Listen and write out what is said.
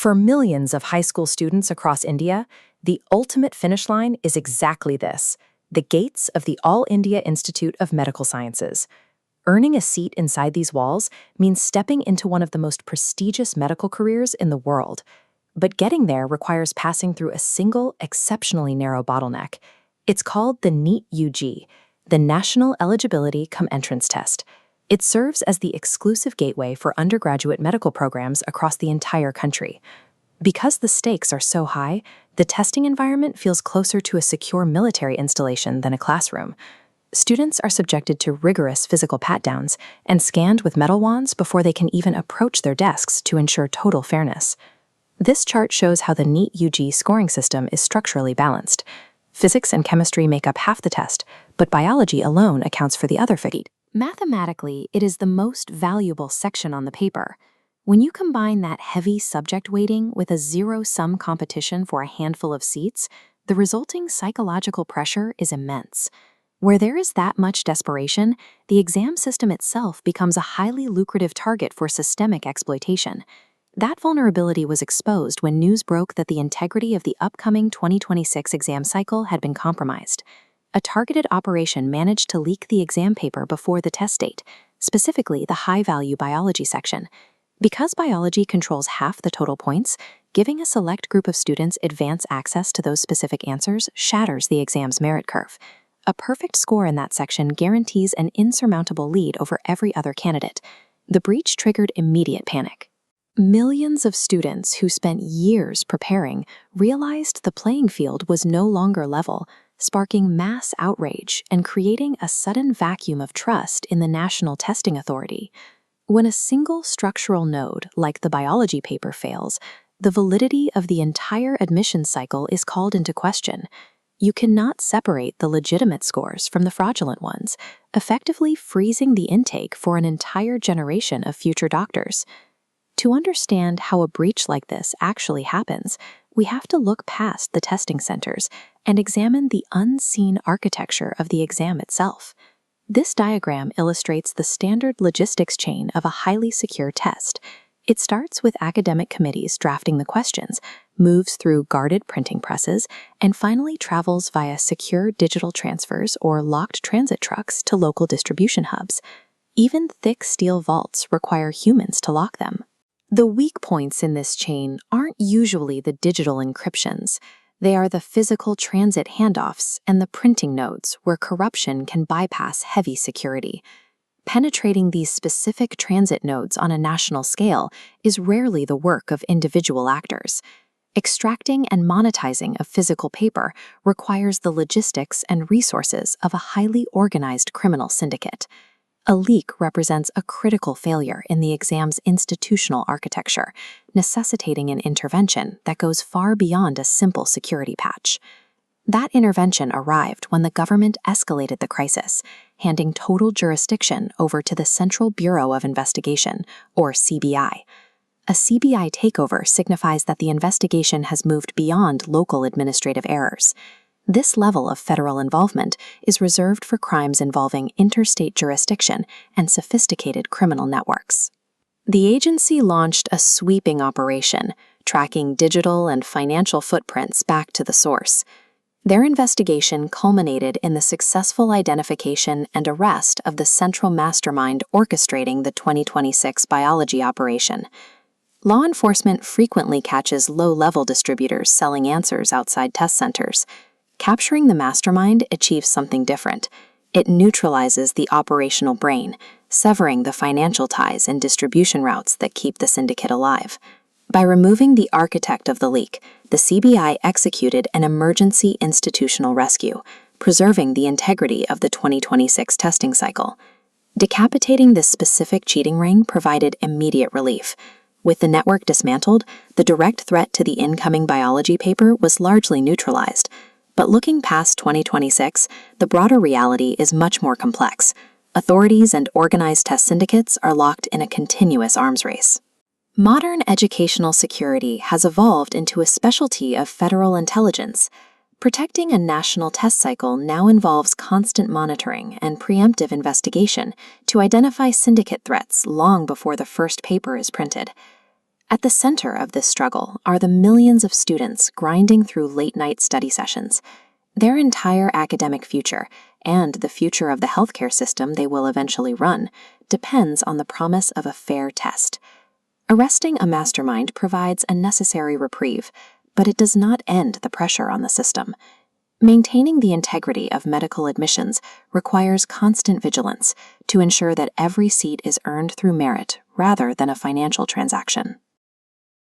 For millions of high school students across India, the ultimate finish line is exactly this: the gates of the All India Institute of Medical Sciences. Earning a seat inside these walls means stepping into one of the most prestigious medical careers in the world. But getting there requires passing through a single, exceptionally narrow bottleneck. It's called the Neet UG, the National Eligibility Cum Entrance Test. It serves as the exclusive gateway for undergraduate medical programs across the entire country. Because the stakes are so high, the testing environment feels closer to a secure military installation than a classroom. Students are subjected to rigorous physical pat-downs and scanned with metal wands before they can even approach their desks to ensure total fairness. This chart shows how the Neet UG scoring system is structurally balanced. Physics and chemistry make up half the test, but biology alone accounts for the other 50%. Mathematically, it is the most valuable section on the paper. When you combine that heavy subject weighting with a zero-sum competition for a handful of seats, the resulting psychological pressure is immense. Where there is that much desperation, the exam system itself becomes a highly lucrative target for systemic exploitation. That vulnerability was exposed when news broke that the integrity of the upcoming 2026 exam cycle had been compromised. A targeted operation managed to leak the exam paper before the test date, specifically the high-value biology section. Because biology controls half the total points, giving a select group of students advance access to those specific answers shatters the exam's merit curve. A perfect score in that section guarantees an insurmountable lead over every other candidate. The breach triggered immediate panic. Millions of students who spent years preparing realized the playing field was no longer level, sparking mass outrage and creating a sudden vacuum of trust in the National Testing Authority. When a single structural node, like the biology paper, fails, the validity of the entire admissions cycle is called into question. You cannot separate the legitimate scores from the fraudulent ones, effectively freezing the intake for an entire generation of future doctors. To understand how a breach like this actually happens, we have to look past the testing centers and examine the unseen architecture of the exam itself. This diagram illustrates the standard logistics chain of a highly secure test. It starts with academic committees drafting the questions, moves through guarded printing presses, and finally travels via secure digital transfers or locked transit trucks to local distribution hubs. Even thick steel vaults require humans to lock them. The weak points in this chain aren't usually the digital encryptions. They are the physical transit handoffs and the printing nodes where corruption can bypass heavy security. Penetrating these specific transit nodes on a national scale is rarely the work of individual actors. Extracting and monetizing a physical paper requires the logistics and resources of a highly organized criminal syndicate. A leak represents a critical failure in the exam's institutional architecture, necessitating an intervention that goes far beyond a simple security patch. That intervention arrived when the government escalated the crisis, handing total jurisdiction over to the Central Bureau of Investigation, or CBI. A CBI takeover signifies that the investigation has moved beyond local administrative errors. This level of federal involvement is reserved for crimes involving interstate jurisdiction and sophisticated criminal networks. The agency launched a sweeping operation, tracking digital and financial footprints back to the source. Their investigation culminated in the successful identification and arrest of the central mastermind orchestrating the 2026 biology operation. Law enforcement frequently catches low-level distributors selling answers outside test centers. Capturing the mastermind achieves something different. It neutralizes the operational brain, severing the financial ties and distribution routes that keep the syndicate alive. By removing the architect of the leak, the CBI executed an emergency institutional rescue, preserving the integrity of the 2026 testing cycle. Decapitating this specific cheating ring provided immediate relief. With the network dismantled, the direct threat to the incoming biology paper was largely neutralized. But looking past 2026, the broader reality is much more complex. Authorities and organized test syndicates are locked in a continuous arms race. Modern educational security has evolved into a specialty of federal intelligence. Protecting a national test cycle now involves constant monitoring and preemptive investigation to identify syndicate threats long before the first paper is printed. At the center of this struggle are the millions of students grinding through late-night study sessions. Their entire academic future, and the future of the healthcare system they will eventually run, depends on the promise of a fair test. Arresting a mastermind provides a necessary reprieve, but it does not end the pressure on the system. Maintaining the integrity of medical admissions requires constant vigilance to ensure that every seat is earned through merit rather than a financial transaction.